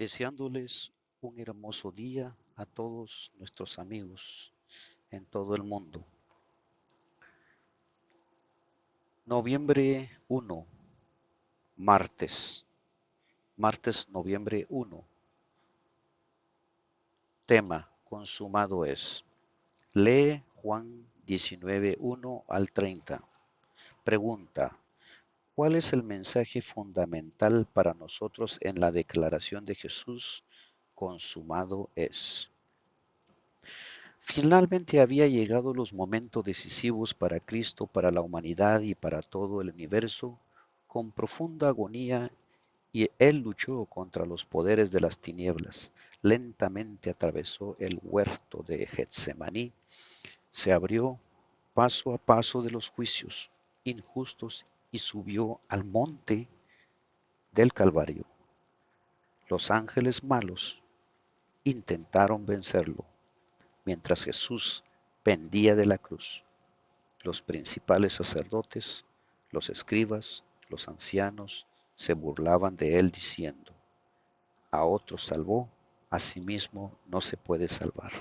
deseándoles un hermoso día a todos nuestros amigos en todo el mundo. Noviembre 1, martes, noviembre 1. Tema: consumado es. Lee Juan 19:1 al 30. Pregunta: ¿cuál es el mensaje fundamental para nosotros en la declaración de Jesús? Consumado es. Finalmente había llegado los momentos decisivos para Cristo, para la humanidad y para todo el universo. Con profunda agonía, y Él luchó contra los poderes de las tinieblas. Lentamente atravesó el huerto de Getsemaní. Se abrió paso a paso de los juicios injustos y subió al monte del Calvario. Los ángeles malos intentaron vencerlo mientras Jesús pendía de la cruz. Los principales sacerdotes, los escribas, los ancianos se burlaban de él diciendo: a otros salvó, a sí mismo no se puede salvar.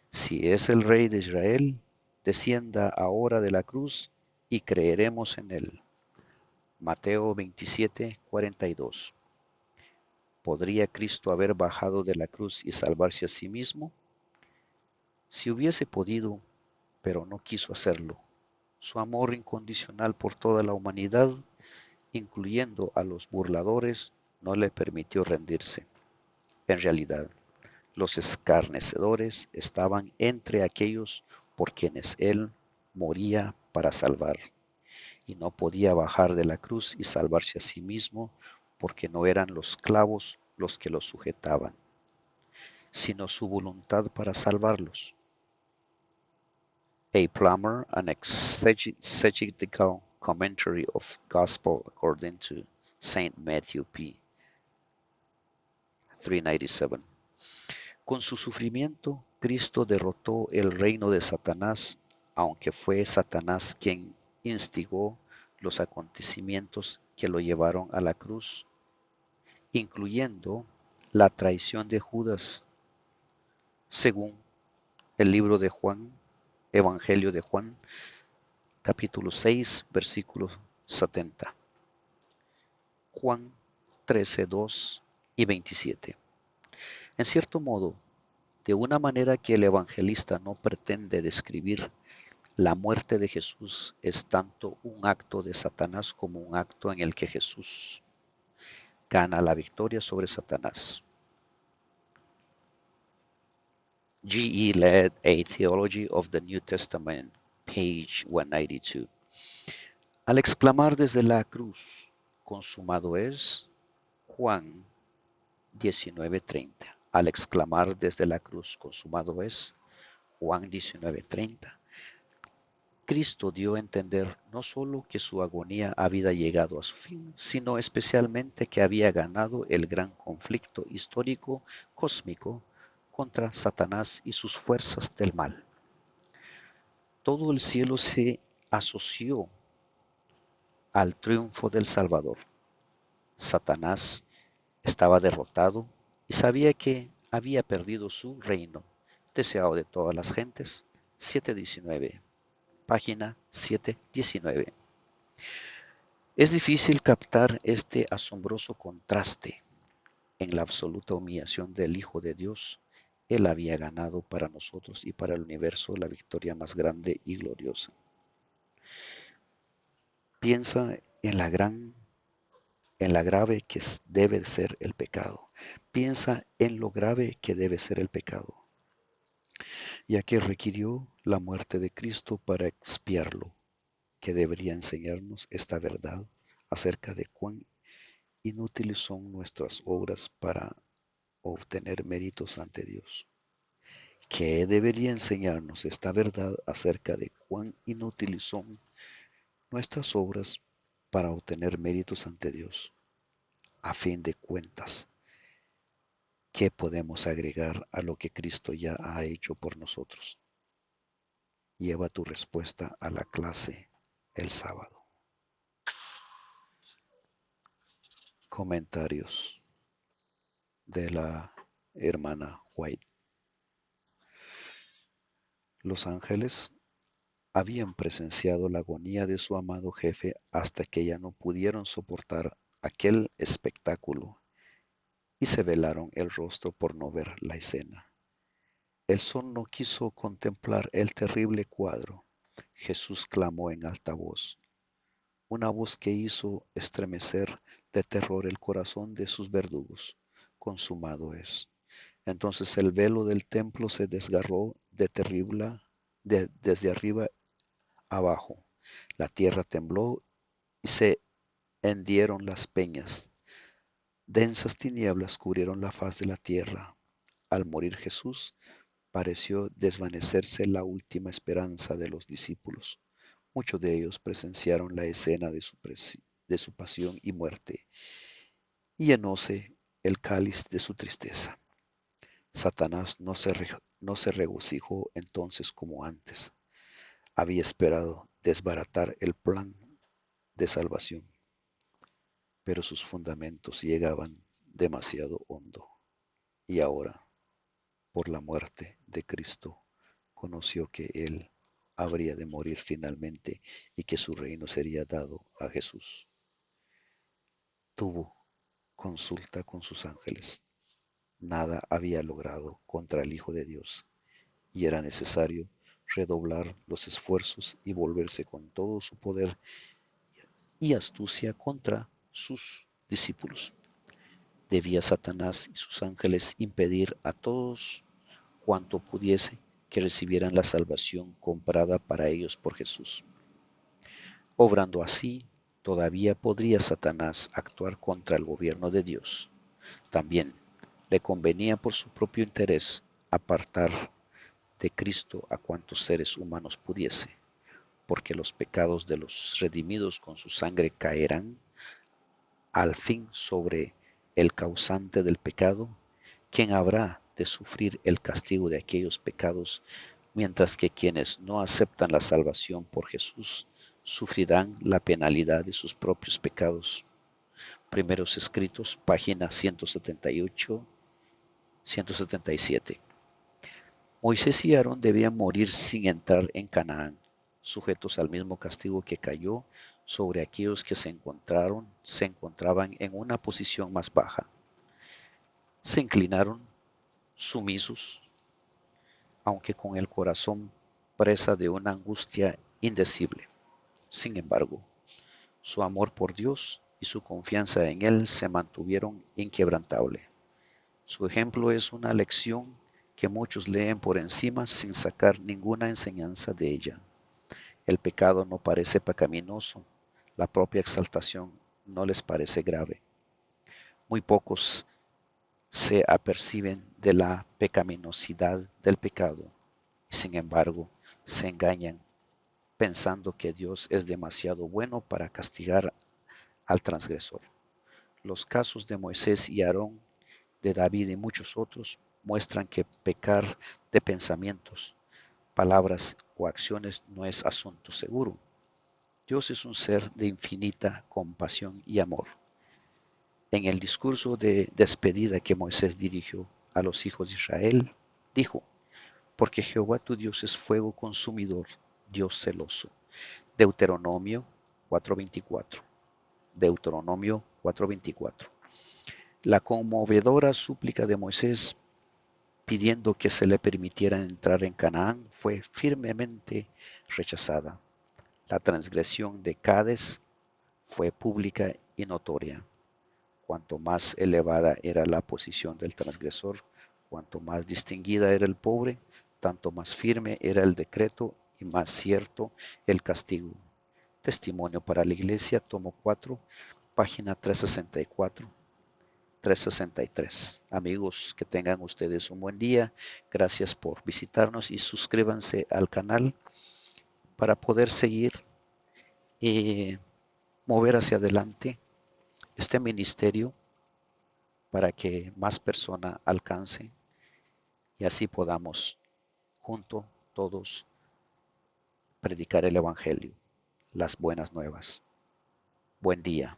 Si es el Rey de Israel, descienda ahora de la cruz y creeremos en él. Mateo 27:42. ¿Podría Cristo haber bajado de la cruz y salvarse a sí mismo? Si hubiese podido, pero no quiso hacerlo. Su amor incondicional por toda la humanidad, incluyendo a los burladores, no le permitió rendirse. En realidad, los escarnecedores estaban entre aquellos por quienes él moría para salvar, y no podía bajar de la cruz y salvarse a sí mismo, porque no eran los clavos los que lo sujetaban, sino su voluntad para salvarlos. A Plummer, an exegetical commentary of Gospel according to Saint Matthew p. 397. Con su sufrimiento, Cristo derrotó el reino de Satanás, aunque fue Satanás quien instigó los acontecimientos que lo llevaron a la cruz, incluyendo la traición de Judas, según el libro de Juan, Evangelio de Juan, capítulo 6, versículo 70. Juan 13:2 y 27. En cierto modo, de una manera que el evangelista no pretende describir, la muerte de Jesús es tanto un acto de Satanás como un acto en el que Jesús gana la victoria sobre Satanás. G. E. led A Theology of the New Testament, page 192. Al exclamar desde la cruz, consumado es, Juan 19:30. Al exclamar desde la cruz, consumado es, Juan 19:30. Cristo dio a entender no solo que su agonía había llegado a su fin, sino especialmente que había ganado el gran conflicto histórico cósmico contra Satanás y sus fuerzas del mal. Todo el cielo se asoció al triunfo del Salvador. Satanás estaba derrotado y sabía que había perdido su reino, deseado de todas las gentes. 7:19. Página 719. Es difícil captar este asombroso contraste. En la absoluta humillación del Hijo de Dios, Él había ganado para nosotros y para el universo la victoria más grande y gloriosa. Piensa en la grave que debe ser el pecado. Piensa en lo grave que debe ser el pecado, ya que requirió la muerte de Cristo para expiarlo, que debería enseñarnos esta verdad acerca de cuán inútiles son nuestras obras para obtener méritos ante Dios. Que debería enseñarnos esta verdad acerca de cuán inútiles son nuestras obras para obtener méritos ante Dios. A fin de cuentas, ¿qué podemos agregar a lo que Cristo ya ha hecho por nosotros? Lleva tu respuesta a la clase el sábado. Comentarios. de la hermana White. Los ángeles habían presenciado la agonía de su amado jefe hasta que ya no pudieron soportar aquel espectáculo y se velaron el rostro por no ver la escena. El sol no quiso contemplar el terrible cuadro. Jesús clamó en alta voz, una voz que hizo estremecer de terror el corazón de sus verdugos. Consumado es. Entonces el velo del templo se desgarró desde arriba abajo. La tierra tembló y se hendieron las peñas. Densas tinieblas cubrieron la faz de la tierra. Al morir Jesús, pareció desvanecerse la última esperanza de los discípulos. Muchos de ellos presenciaron la escena de su pasión y muerte, y llenóse el cáliz de su tristeza. Satanás no se regocijó entonces como antes. Había esperado desbaratar el plan de salvación, pero sus fundamentos llegaban demasiado hondo. Y ahora, por la muerte de Cristo, conoció que Él habría de morir finalmente y que su reino sería dado a Jesús. Tuvo consulta con sus ángeles. Nada había logrado contra el Hijo de Dios y era necesario redoblar los esfuerzos y volverse con todo su poder y astucia contra sus discípulos. Debía Satanás y sus ángeles impedir a todos cuanto pudiese que recibieran la salvación comprada para ellos por Jesús. Obrando así, todavía podría Satanás actuar contra el gobierno de Dios. También le convenía por su propio interés apartar de Cristo a cuantos seres humanos pudiese, porque los pecados de los redimidos con su sangre caerán al fin sobre el causante del pecado, quien habrá de sufrir el castigo de aquellos pecados, mientras que quienes no aceptan la salvación por Jesús sufrirán la penalidad de sus propios pecados. Primeros Escritos, página 178, 177. Moisés y Aarón debían morir sin entrar en Canaán, sujetos al mismo castigo que cayó sobre aquellos que se encontraban en una posición más baja. Se inclinaron sumisos, aunque con el corazón presa de una angustia indecible. Sin embargo, su amor por Dios y su confianza en Él se mantuvieron inquebrantable. Su ejemplo es una lección que muchos leen por encima sin sacar ninguna enseñanza de ella. El pecado no parece pecaminoso, la propia exaltación no les parece grave. Muy pocos se aperciben de la pecaminosidad del pecado y sin embargo se engañan pensando que Dios es demasiado bueno para castigar al transgresor. Los casos de Moisés y Aarón, de David y muchos otros muestran que pecar de pensamientos, palabras o acciones no es asunto seguro. Dios es un ser de infinita compasión y amor. En el discurso de despedida que Moisés dirigió a los hijos de Israel, dijo, porque Jehová tu Dios es fuego consumidor, Dios celoso. Deuteronomio 4:24. Deuteronomio 4:24. La conmovedora súplica de Moisés pidiendo que se le permitiera entrar en Canaán fue firmemente rechazada. La transgresión de Cades fue pública y notoria. Cuanto más elevada era la posición del transgresor, cuanto más distinguida era el pobre, tanto más firme era el decreto y más cierto el castigo. Testimonio para la Iglesia, tomo 4, página 364, 363. Amigos, que tengan ustedes un buen día. Gracias por visitarnos y suscríbanse al canal para poder seguir y mover hacia adelante este ministerio para que más personas alcancen y así podamos juntos todos predicar el Evangelio, las buenas nuevas. Buen día.